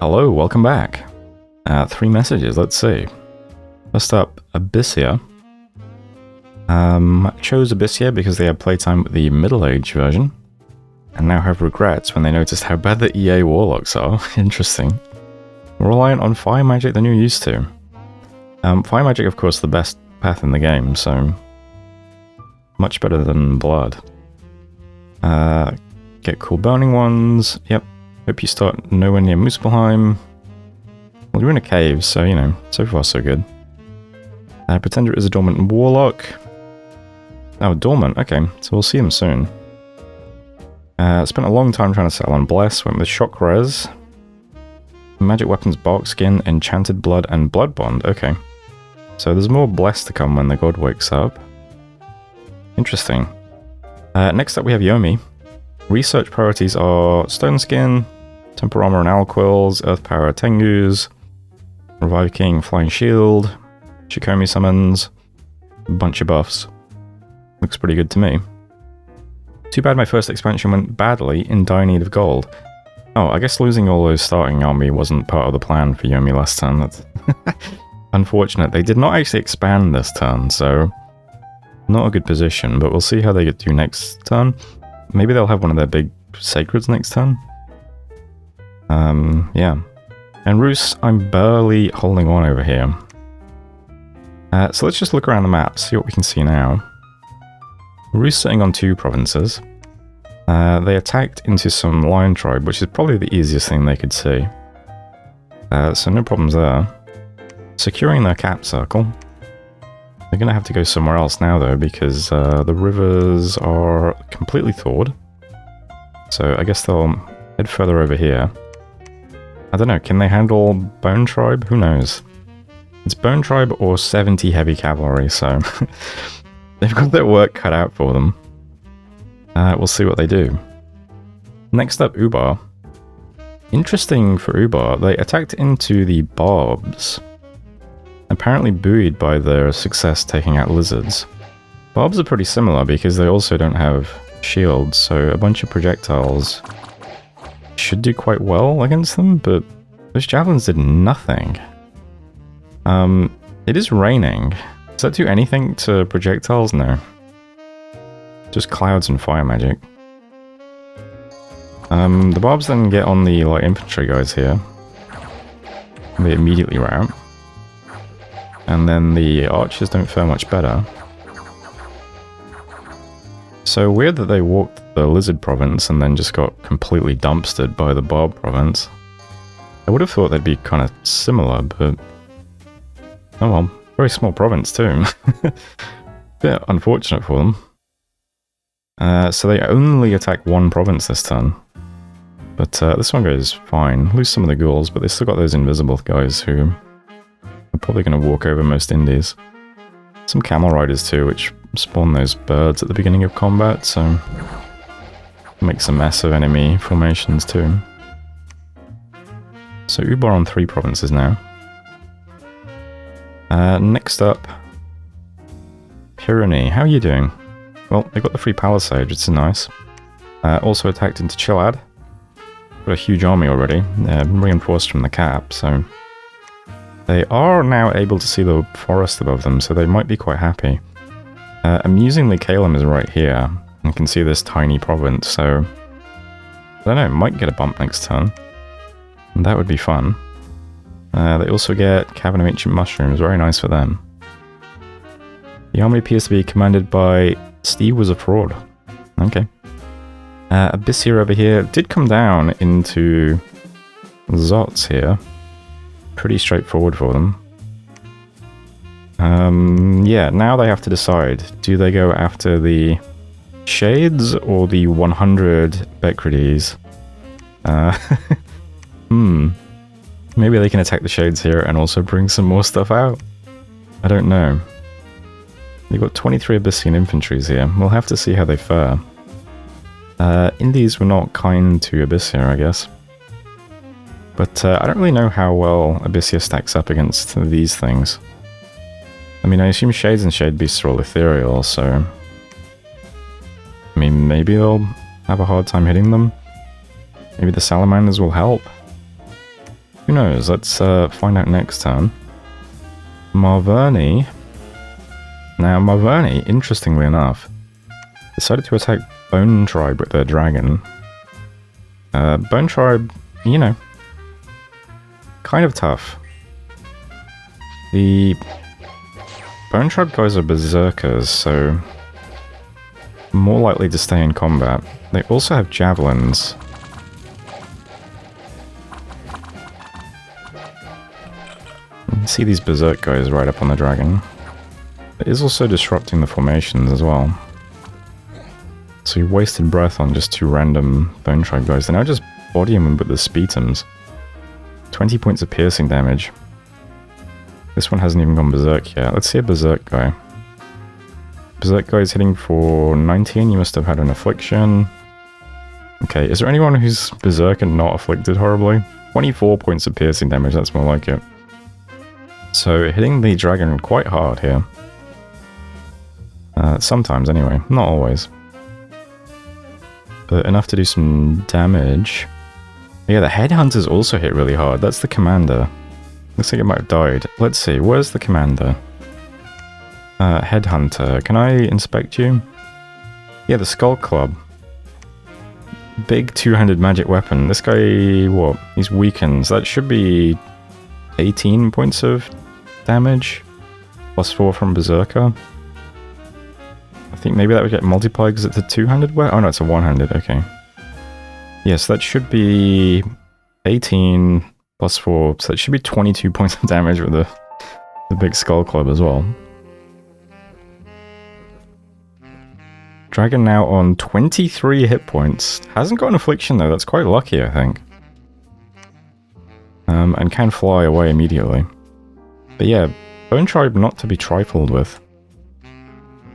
Hello, welcome back. 3 messages, let's see. First up, Abyssia. Chose Abyssia because they had playtime with the middle-aged version, and now have regrets when they noticed how bad the EA warlocks are. Interesting. We're reliant on fire magic than you're used to. Fire magic, of course, the best path in the game, so much better than blood. Get cool burning ones. Yep. Hope you start nowhere near Muspelheim. Well, you're in a cave, so, you know, so far so good. Pretend it is a dormant warlock. Oh, dormant. Okay, so we'll see him soon. Spent a long time trying to settle on Bless. Went with Shock Res. Magic Weapons Bark Skin, Enchanted Blood, and Blood Bond. Okay. So there's more Bless to come when the god wakes up. Interesting. Next up we have Yomi. Research priorities are Stone Skin, Temper Armor and Alquills, Earth Power Tengus, Revive King Flying Shield, Shikomi Summons, a bunch of buffs. Looks pretty good to me. Too bad my first expansion went badly, in dire need of gold. Oh, I guess losing all those starting army wasn't part of the plan for Yomi last turn. That's unfortunate. They did not actually expand this turn, so not a good position, but we'll see how they do next turn. Maybe they'll have one of their big sacreds next turn. Yeah. And Roos, I'm barely holding on over here. So let's just look around the map, see what we can see now. Roos sitting on 2 provinces. They attacked into some lion tribe, which is probably the easiest thing they could see. So no problems there. Securing their cap circle. They're going to have to go somewhere else now, though, because the rivers are completely thawed. So I guess they'll head further over here. I don't know, can they handle Bone Tribe? Who knows? It's Bone Tribe or 70 heavy cavalry, so they've got their work cut out for them. We'll see what they do. Next up, Ubar. Interesting for Ubar, they attacked into the Barbs. Apparently buoyed by their success taking out lizards. Barbs are pretty similar because they also don't have shields, so a bunch of projectiles should do quite well against them, but those javelins did nothing. It is raining. Does that do anything to projectiles? No. Just clouds and fire magic. The Barbs then get on the light infantry guys here. And they immediately rout. And then the archers don't fare much better. So weird that they walked the Lizard province and then just got completely dumpstered by the Barb province. I would have thought they'd be kind of similar, but oh well, very small province too. Bit unfortunate for them. So they only attack 1 province this turn. But this one goes fine. Lose some of the ghouls, but they still got those invisible guys who are probably going to walk over most indies. Some camel riders too, which spawn those birds at the beginning of combat, so makes a mess of enemy formations too. So Ubar on 3 provinces now. Next up, Pyrenees. How are you doing? Well, they got the free palisade, which is nice. Also attacked into Chilad. Got a huge army already, reinforced from the cap, so they are now able to see the forest above them, so they might be quite happy. Amusingly, Kalem is right here, and can see this tiny province, so I don't know, might get a bump next turn. And that would be fun. They also get Cavern of Ancient Mushrooms, very nice for them. The army appears to be commanded by Steve was a fraud. Okay. Abyssia over here did come down into Zots here. Pretty straightforward for them. Yeah, now they have to decide. Do they go after the Shades or the 100 Becrades? Maybe they can attack the Shades here and also bring some more stuff out. I don't know. They've got 23 Abyssian infantries here. We'll have to see how they fare. Indies were not kind to Abyssia, I guess. But I don't really know how well Abyssia stacks up against these things. I mean, I assume Shades and Shade Beasts are all ethereal, so I mean, maybe they'll have a hard time hitting them. Maybe the Salamanders will help. Who knows? Let's find out next turn. Marverni. Now, Marverni, interestingly enough, decided to attack Bone Tribe with their dragon. Bone Tribe, you know, kind of tough. The Bone Tribe guys are berserkers, so more likely to stay in combat. They also have javelins. You can see these berserk guys right up on the dragon. It is also disrupting the formations as well. So you wasted breath on just 2 random Bone Tribe guys. They're now just bodying them with the Spetums. 20 points of piercing damage. This one hasn't even gone berserk yet. Let's see a berserk guy. Berserk guy is hitting for 19. You must have had an affliction. Okay, is there anyone who's berserk and not afflicted horribly? 24 points of piercing damage, that's more like it. So hitting the dragon quite hard here. Sometimes anyway, not always. But enough to do some damage. Yeah, the headhunters also hit really hard. That's the commander. Looks like it might have died. Let's see, where's the commander? Headhunter, can I inspect you? Yeah, the Skull Club. Big two-handed magic weapon. This guy, what? He's weakened. That should be 18 points of damage. +4 from Berserker. I think maybe that would get multiplied because it's a two-handed weapon. Oh no, it's a one-handed, okay. Yes, that should be 18 +4, so it should be 22 points of damage with the big Skull Club as well. Dragon now on 23 hit points. Hasn't got an affliction though, that's quite lucky I think. And can fly away immediately. But yeah, Bone Tribe not to be trifled with.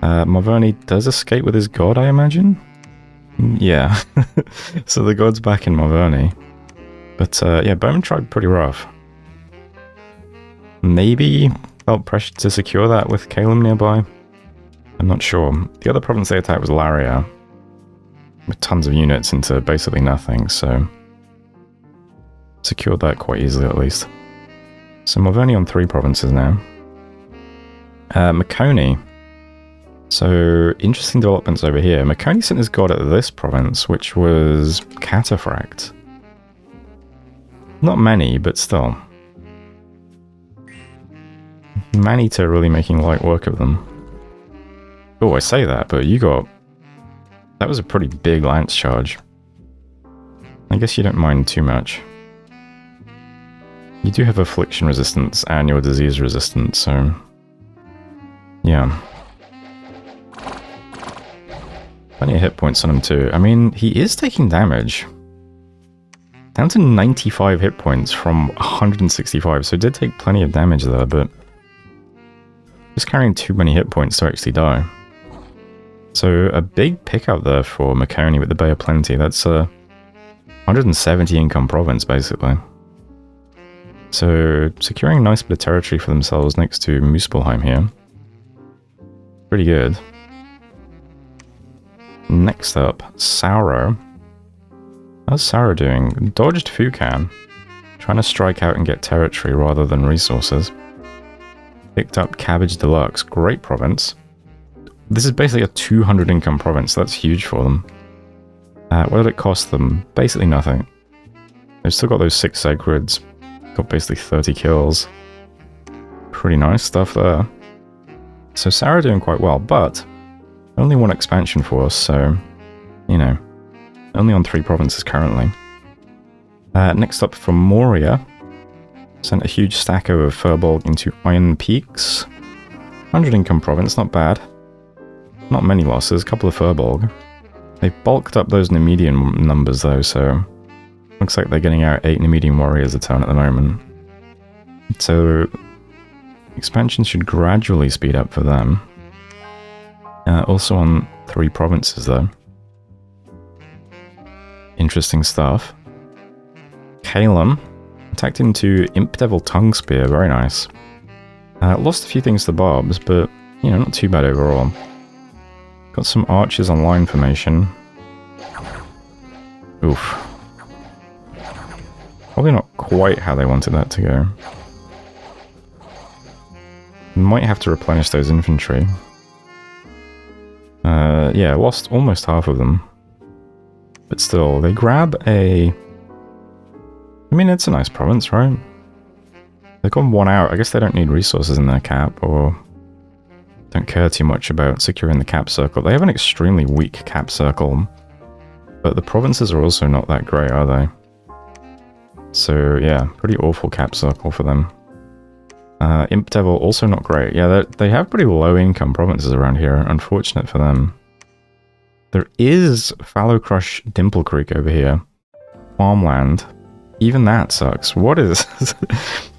Marverni does escape with his god, I imagine? Yeah. So the god's back in Marverni. But yeah, Bone Tribe pretty rough. Maybe felt pressure to secure that with Calum nearby. I'm not sure. The other province they attacked was Laria. With tons of units into basically nothing, so secured that quite easily at least. So Marverni on 3 provinces now. Maconi. So, interesting developments over here. Maconi sent his god at this province, which was Cataphract. Not many, but still. Manita really making light work of them. Oh, I say that, but you got... That was a pretty big lance charge. I guess you don't mind too much. You do have affliction resistance and your disease resistance, so... Yeah. Plenty of hit points on him too. I mean, he is taking damage. Down to 95 hit points from 165, so it did take plenty of damage there, but... Just carrying too many hit points to actually die. So, a big pickup there for Maconi with the Bay of Plenty. That's a 170 income province, basically. So, securing a nice bit of territory for themselves next to Muspelheim here. Pretty good. Next up, Sauro. How's Sauro doing? Dodged Fukan. Trying to strike out and get territory rather than resources. Picked up Cabbage Deluxe. Great province. This is basically a 200 income province. So that's huge for them. What did it cost them? Basically nothing. They've still got those 6 sacreds. Got basically 30 kills. Pretty nice stuff there. So Sauro doing quite well, but only 1 expansion force, so, you know, only on 3 provinces currently. Next up from Moria, sent a huge stack of Furbolg into Iron Peaks. 100 income province, not bad. Not many losses, a couple of Furbolg. They've bulked up those Nemedian numbers though, so looks like they're getting out 8 Nemedian warriors a turn at the moment. So expansion should gradually speed up for them. Also on 3 provinces though. Interesting stuff. Calum attacked into Imp Devil Tongue Spear, very nice. Lost a few things to Barbs, but you know, not too bad overall. Got some archers on line formation. Oof. Probably not quite how they wanted that to go. Might have to replenish those infantry. Yeah, lost almost half of them. But still, they grab a... I mean, it's a nice province, right? They've gone one out. I guess they don't need resources in their cap, or don't care too much about securing the cap circle. They have an extremely weak cap circle, but the provinces are also not that great, are they? So, yeah, pretty awful cap circle for them. Imp Devil, also not great. Yeah, they have pretty low income provinces around here. Unfortunate for them. There is Fallow Crush Dimple Creek over here. Farmland. Even that sucks. What is...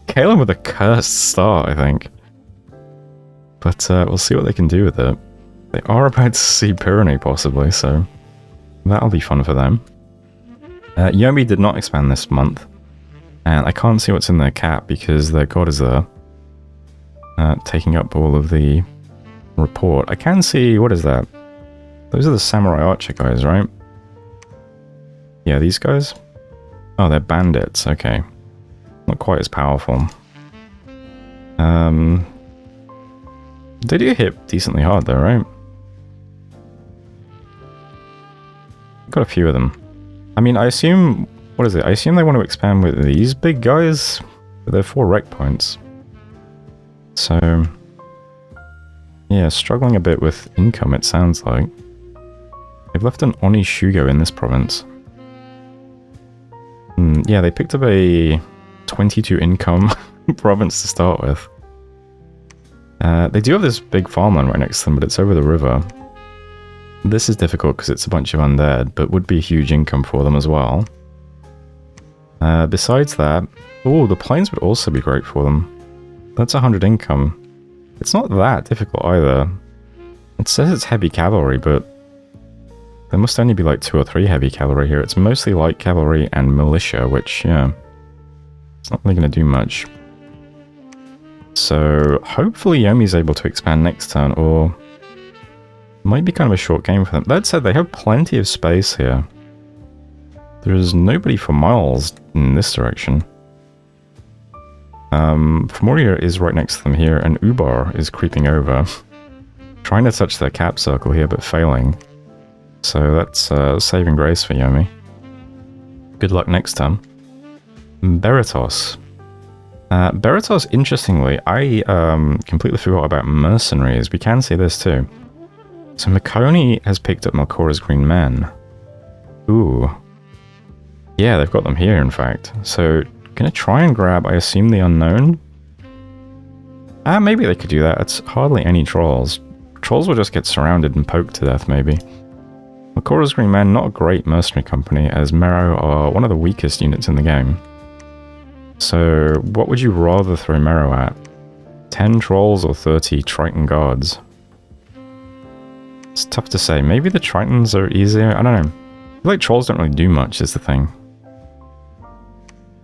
Caleb with a cursed start, I think. But we'll see what they can do with it. They are about to see Pyrenees, possibly, so... that'll be fun for them. Yomi did not expand this month. And I can't see what's in their cap because their god is there. Taking up all of the report. I can see... what is that? Those are the Samurai Archer guys, right? Yeah, these guys? Oh, they're bandits, okay. Not quite as powerful. They do hit decently hard though, right? Got a few of them. I mean, I assume... what is it? I assume they want to expand with these big guys, but they're 4 rec points. So... yeah, struggling a bit with income, it sounds like. They've left an Oni Shugo in this province. Yeah, they picked up a 22 income province to start with. They do have this big farmland right next to them, but it's over the river. This is difficult because it's a bunch of undead, but would be a huge income for them as well. Besides that... oh, the plains would also be great for them. That's 100 income. It's not that difficult either. It says it's heavy cavalry, but... there must only be like 2 or 3 heavy cavalry here. It's mostly light cavalry and militia, which, yeah... it's not really going to do much. So, hopefully Yomi's able to expand next turn, or... might be kind of a short game for them. That said, they have plenty of space here. There's nobody for miles in this direction. Fimoria is right next to them here, and Ubar is creeping over. Trying to touch their cap circle here, but failing. So that's saving grace for Yomi. Good luck next time. Beritos. Beritos, interestingly, I completely forgot about mercenaries. We can see this too. So Makoni has picked up Malcora's Green Men. Ooh. Yeah, they've got them here, in fact. So, gonna try and grab, I assume, the Unknown? Maybe they could do that. It's hardly any trolls. Trolls will just get surrounded and poked to death, maybe. Malcora's Green Men, not a great mercenary company, as Mero are one of the weakest units in the game. So, what would you rather throw Mero at? 10 trolls or 30 Triton guards? It's tough to say. Maybe the Tritons are easier? I don't know. I feel like trolls don't really do much, is the thing.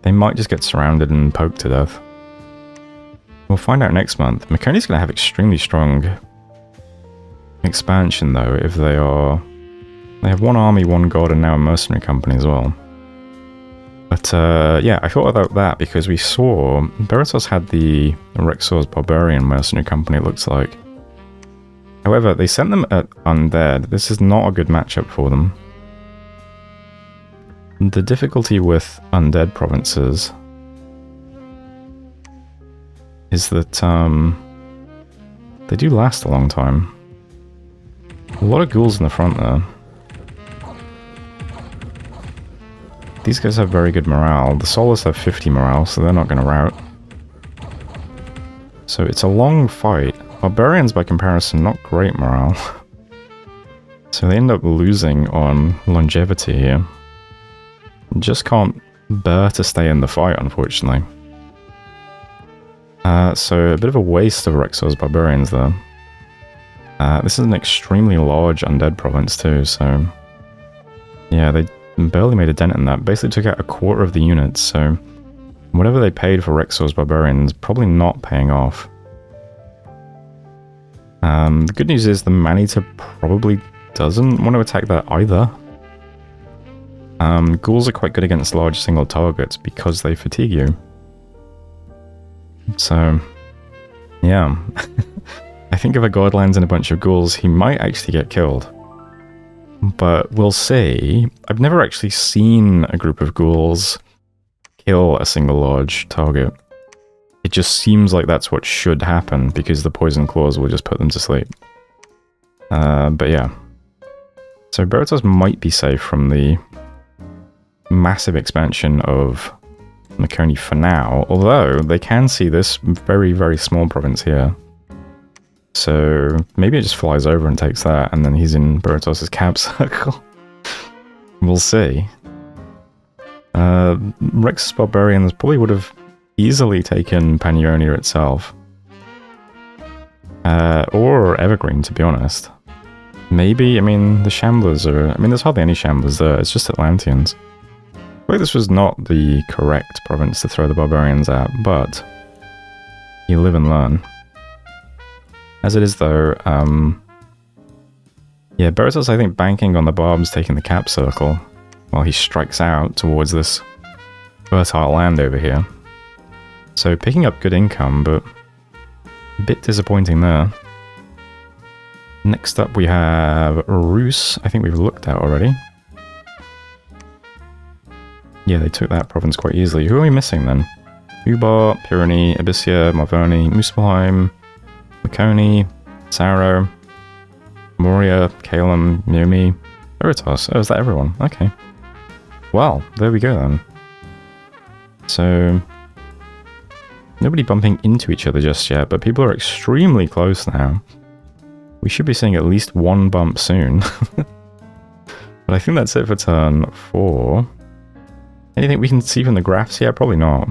They might just get surrounded and poked to death. We'll find out next month. Makoni's going to have extremely strong expansion, though, if they are... they have 1 army, 1 god, and now a mercenary company as well. But, yeah, I thought about that because we saw... Beritos had the Rexor's Barbarian mercenary company, it looks like. However, they sent them at Undead. This is not a good matchup for them. The difficulty with Undead provinces is that they do last a long time. A lot of ghouls in the front there. These guys have very good morale. The Solars have 50 morale, so they're not going to rout. So it's a long fight. Barbarians, by comparison, not great morale. So they end up losing on longevity here. Just can't bear to stay in the fight, unfortunately. So a bit of a waste of Rexor's Barbarians there. This is an extremely large undead province too, so... yeah, they barely made a dent in that. Basically took out a quarter of the units, so... whatever they paid for Rexor's Barbarians, probably not paying off. The good news is the Manita probably doesn't want to attack that either. Ghouls are quite good against large single targets because they fatigue you. So, yeah. I think if a god lands in a bunch of ghouls, he might actually get killed. But we'll see. I've never actually seen a group of ghouls kill a single large target. It just seems like that's what should happen, because the poison claws will just put them to sleep. But yeah. So Baratos might be safe from the massive expansion of Makoni for now, although they can see this very, very small province here. So maybe it just flies over and takes that, and then he's in Baratos' cap circle. We'll see. Rex's Barbarians probably would have easily taken Pannonia itself. Or Evergreen, to be honest. Maybe, I mean, the Shamblers are... I mean, there's hardly any Shamblers there, it's just Atlanteans. I feel like this was not the correct province to throw the Barbarians at, but you live and learn. As it is, though, yeah, Baratos, I think, banking on the Barbs taking the cap circle while he strikes out towards this fertile land over here. So picking up good income, but a bit disappointing there. Next up we have Rus. I think we've looked at already. Yeah, they took that province quite easily. Who are we missing then? Ubar, Pyrenees, Abyssia, Marvoni, Muspelheim, Makoni, Saro, Moria, Calum, Naomi, Baratos. Oh, is that everyone? Okay. Well, there we go then. So, nobody bumping into each other just yet, but people are extremely close now. We should be seeing at least one bump soon. But I think that's it for turn 4. Anything we can see from the graphs? Yeah, probably not.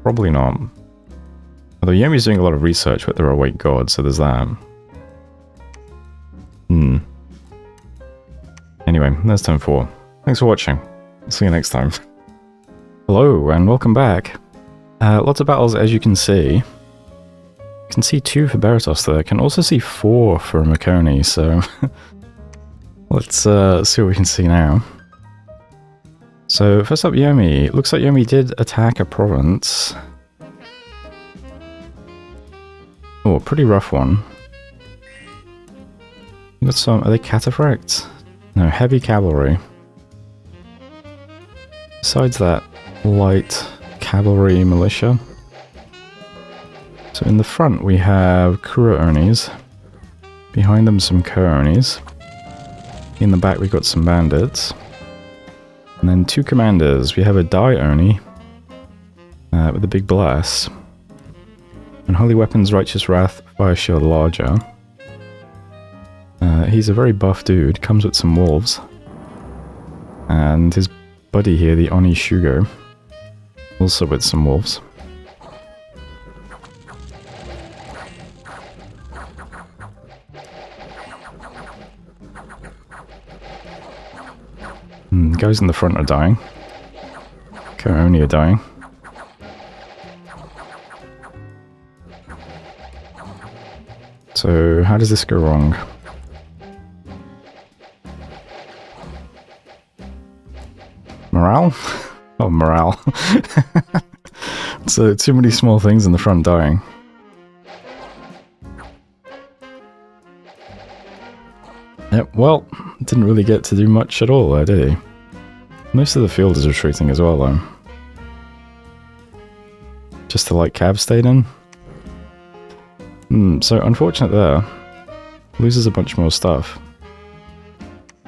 Probably not. Although Yomi's doing a lot of research with their awake god, so there's that. Anyway, that's turn 4. Thanks for watching. See you next time. Hello, and welcome back. Lots of battles, as you can see. You can see 2 for Baratos there. Can also see 4 for Makoni, so... let's see what we can see now. So, first up, Yomi. Looks like Yomi did attack a province. Oh, a pretty rough one. You got some... Are they cataphracts? No, heavy cavalry. Besides that, light cavalry militia. So in the front we have Kura Ernies. Behind them some Ko Ernies. In the back we've got some bandits. And then 2 commanders. We have a Die Ernie with a big blast. And Holy Weapons, Righteous Wrath, Fire Shield Larger. He's a very buff dude, comes with some wolves. And his buddy here, the Oni Shugo, also with some wolves. Guys in the front are dying. Oni are dying. So, how does this go wrong? Morale? Oh, morale. So, too many small things in the front dying. Yep, well, didn't really get to do much at all there, did he? Most of the field is retreating as well, though. Just the light cab stayed in. So unfortunate there. Loses a bunch more stuff.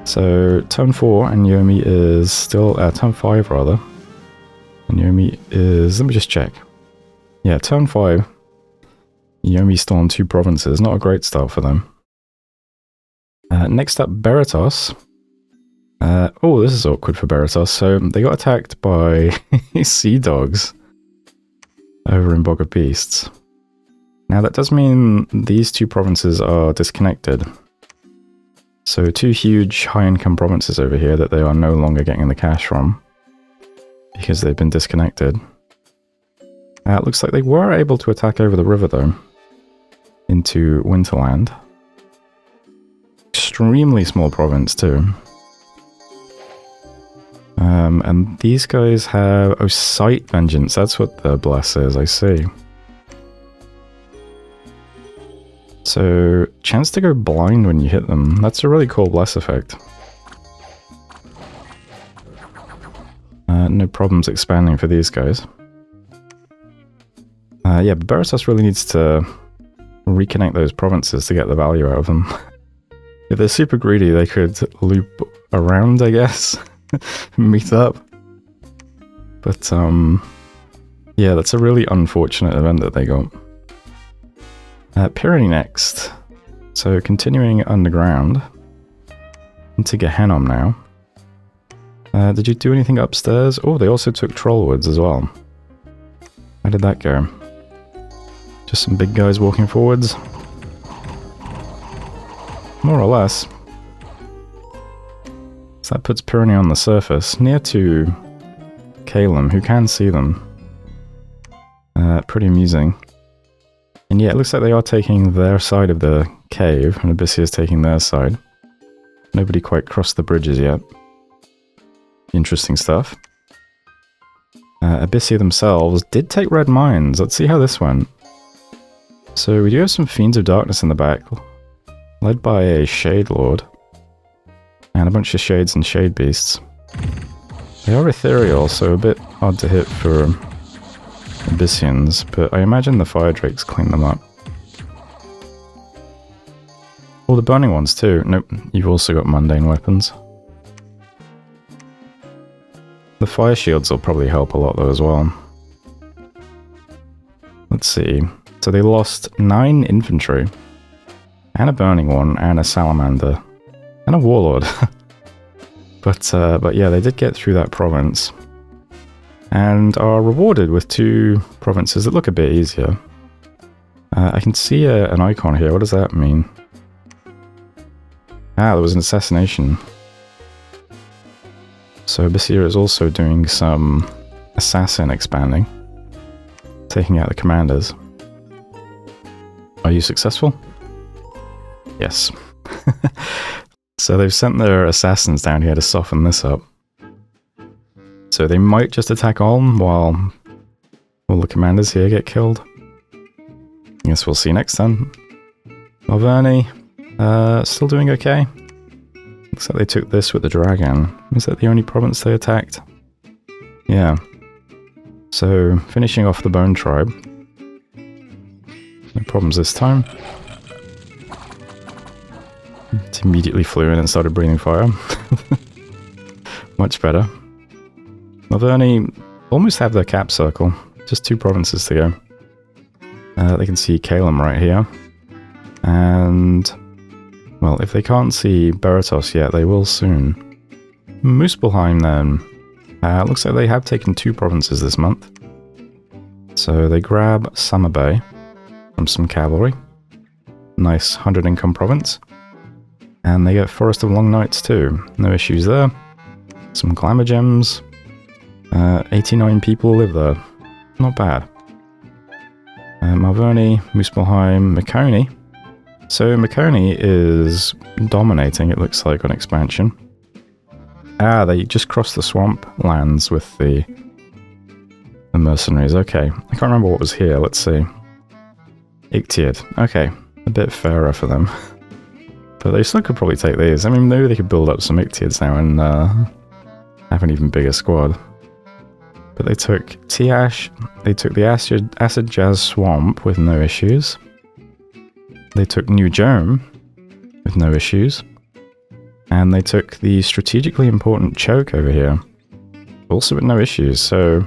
So turn 4 and Yomi is still... turn 5 rather. And Yomi is... Let me just check. Yeah, turn 5. Yomi's still on 2 provinces. Not a great start for them. Next up, Baratos. Oh, this is awkward for Baratos. So they got attacked by sea dogs over in Bog of Beasts. Now that does mean these 2 provinces are disconnected. So 2 huge high-income provinces over here that they are no longer getting the cash from because they've been disconnected. It looks like they were able to attack over the river though, into Winterland. Extremely small province too. And these guys have... Oh, sight vengeance. That's what the bless is, I see. So, chance to go blind when you hit them. That's a really cool bless effect. No problems expanding for these guys. Yeah, but Baratos really needs to reconnect those provinces to get the value out of them. If they're super greedy, they could loop around, I guess. Meet up. But, yeah, that's a really unfortunate event that they got. Pyranny next. So, continuing underground. Into Gehennom now. Did you do anything upstairs? Oh, they also took Trollwoods as well. How did that go? Just some big guys walking forwards? More or less. So that puts Pyranny on the surface, near to Kalem, who can see them. Pretty amusing. And yeah, it looks like they are taking their side of the cave, and Abyssia is taking their side. Nobody quite crossed the bridges yet. Interesting stuff. Abyssia themselves did take red mines. Let's see how this went. So we do have some Fiends of Darkness in the back, led by a Shade Lord. And a bunch of Shades and Shade Beasts. They are ethereal, so a bit hard to hit for Abyssians, but I imagine the Fire Drakes clean them up. Oh, the Burning ones too. Nope, you've also got mundane weapons. The Fire Shields will probably help a lot though as well. Let's see. So they lost 9 infantry, and a Burning one, and a Salamander, and a Warlord. But yeah, they did get through that province, and are rewarded with 2 provinces that look a bit easier. I can see an icon here. What does that mean? Ah, there was an assassination. So Abyssia is also doing some assassin expanding, taking out the commanders. Are you successful? Yes. So they've sent their assassins down here to soften this up. So they might just attack Ulm while all the commanders here get killed. I guess we'll see next time. Malverni, still doing okay. Looks like they took this with the dragon. Is that the only province they attacked? Yeah. So, finishing off the Bone Tribe. No problems this time. It immediately flew in and started breathing fire. Much better. Malverni almost have their cap circle. Just 2 provinces to go. They can see Kalem right here. And... well, if they can't see Baratos yet, they will soon. Muspelheim then. Looks like they have taken 2 provinces this month. So they grab Summer Bay from some cavalry. Nice 100 income province. And they get Forest of Long Nights too. No issues there. Some glamour gems. 89 people live there. Not bad. Malverni, Muspelheim, Makoni. So Makoni is dominating, it looks like, on expansion. Ah, they just crossed the swamp lands with the mercenaries. Okay, I can't remember what was here. Let's see. Ictiad. Okay, a bit fairer for them. But they still could probably take these. I mean, maybe they could build up some Ictiads now and have an even bigger squad. But they took Tiash, they took the Acid Jazz Swamp with no issues. They took New Jome with no issues. And they took the strategically important Choke over here, also with no issues. So,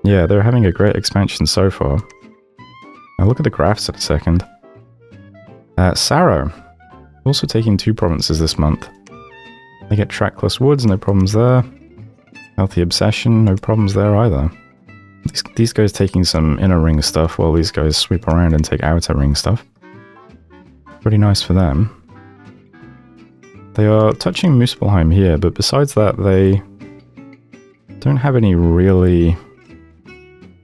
yeah, they're having a great expansion so far. Now look at the graphs in a second. Sarrow, also taking 2 provinces this month. They get Trackless Woods, no problems there. Healthy Obsession, no problems there either. These guys taking some inner ring stuff while these guys sweep around and take outer ring stuff. Pretty nice for them. They are touching Muspelheim here, but besides that they don't have any really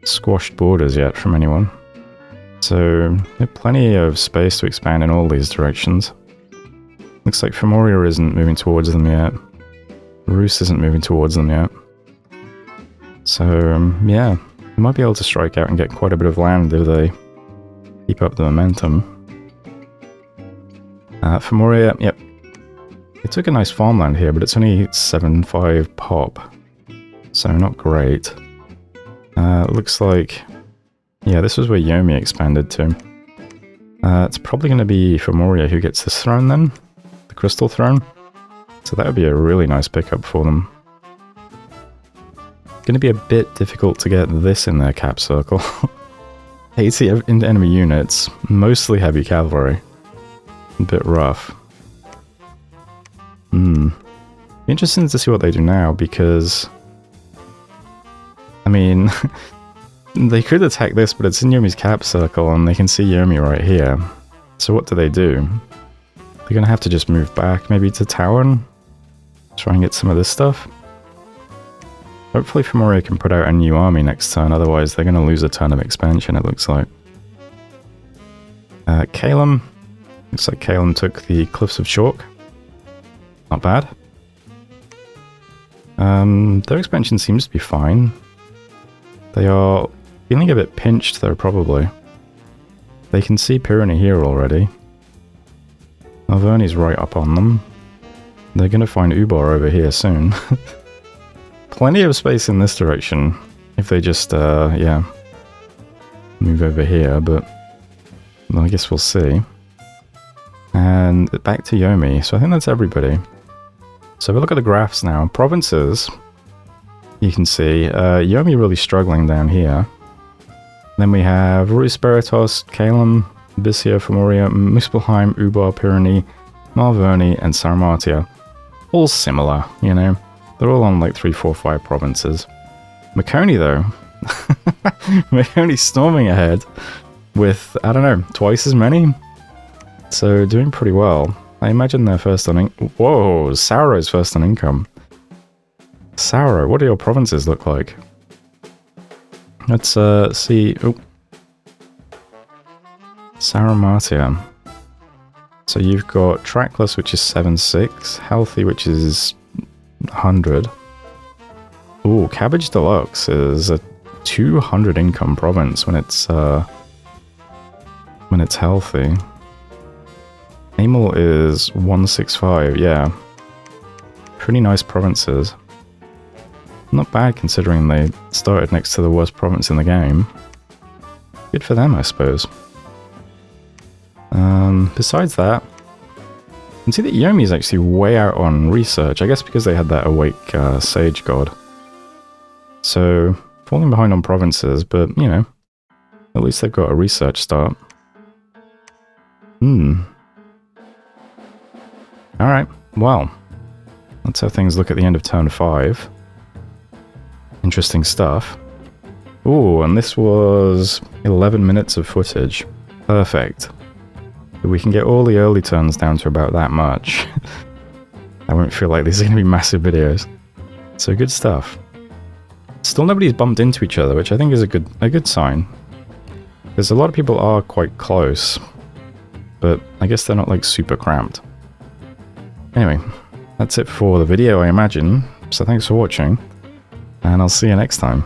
squashed borders yet from anyone. So they have plenty of space to expand in all these directions. Looks like Femoria isn't moving towards them yet. Rus isn't moving towards them yet. So, yeah, they might be able to strike out and get quite a bit of land if they keep up the momentum. Femoria, yep. They took a nice farmland here, but it's only 7.5 pop. So not great. Looks like... yeah, this was where Yomi expanded to. It's probably going to be Femoria who gets this throne then. The crystal throne. So that would be a really nice pickup for them. Going to be a bit difficult to get this in their cap circle. 80 enemy units, mostly heavy cavalry. A bit rough. Interesting to see what they do now, because... I mean... they could attack this, but it's in Yomi's cap circle, and they can see Yomi right here. So what do? They're going to have to just move back, maybe to Tauern? Try and get some of this stuff. Hopefully Femoria can put out a new army next turn, otherwise they're going to lose a turn of expansion, it looks like. Calum. Looks like Calum took the Cliffs of Chalk. Not bad. Their expansion seems to be fine. They are feeling a bit pinched though, probably. They can see Pyrenees here already. Malverni's right up on them. They're going to find Ubar over here soon. Plenty of space in this direction if they just, yeah, move over here, but well, I guess we'll see. And back to Yomi, so I think that's everybody. So if we look at the graphs now, provinces, you can see Yomi really struggling down here. Then we have Rus, Spiritos, Calum, Bissia, Femoria, Muspelheim, Ubar, Pyrenees, Malverni, and Sarmatia. All similar, you know. They're all on like 3, 4, 5 provinces. Maconi though, Maconi's storming ahead with, I don't know, twice as many. So doing pretty well. I imagine they're first on whoa, Sauro's first on income. Sauro, what do your provinces look like? Let's see. Oh. Sarmatia. So you've got Trackless, which is 7.6, Healthy, which is 100. Ooh, Cabbage Deluxe is a 200 income province when it's healthy. Amel is 165, yeah. Pretty nice provinces. Not bad considering they started next to the worst province in the game. Good for them, I suppose. Besides that, you can see that Yomi is actually way out on research, I guess because they had that Awake Sage God. So, falling behind on provinces, but, you know, at least they've got a research start. Alright, well, that's how things look at the end of turn 5. Interesting stuff. Ooh, and this was 11 minutes of footage. Perfect. We can get all the early turns down to about that much. I won't feel like these are going to be massive videos. So good stuff. Still nobody's bumped into each other, which I think is a good sign. Because a lot of people are quite close, but I guess they're not like super cramped. Anyway, that's it for the video, I imagine. So thanks for watching, and I'll see you next time.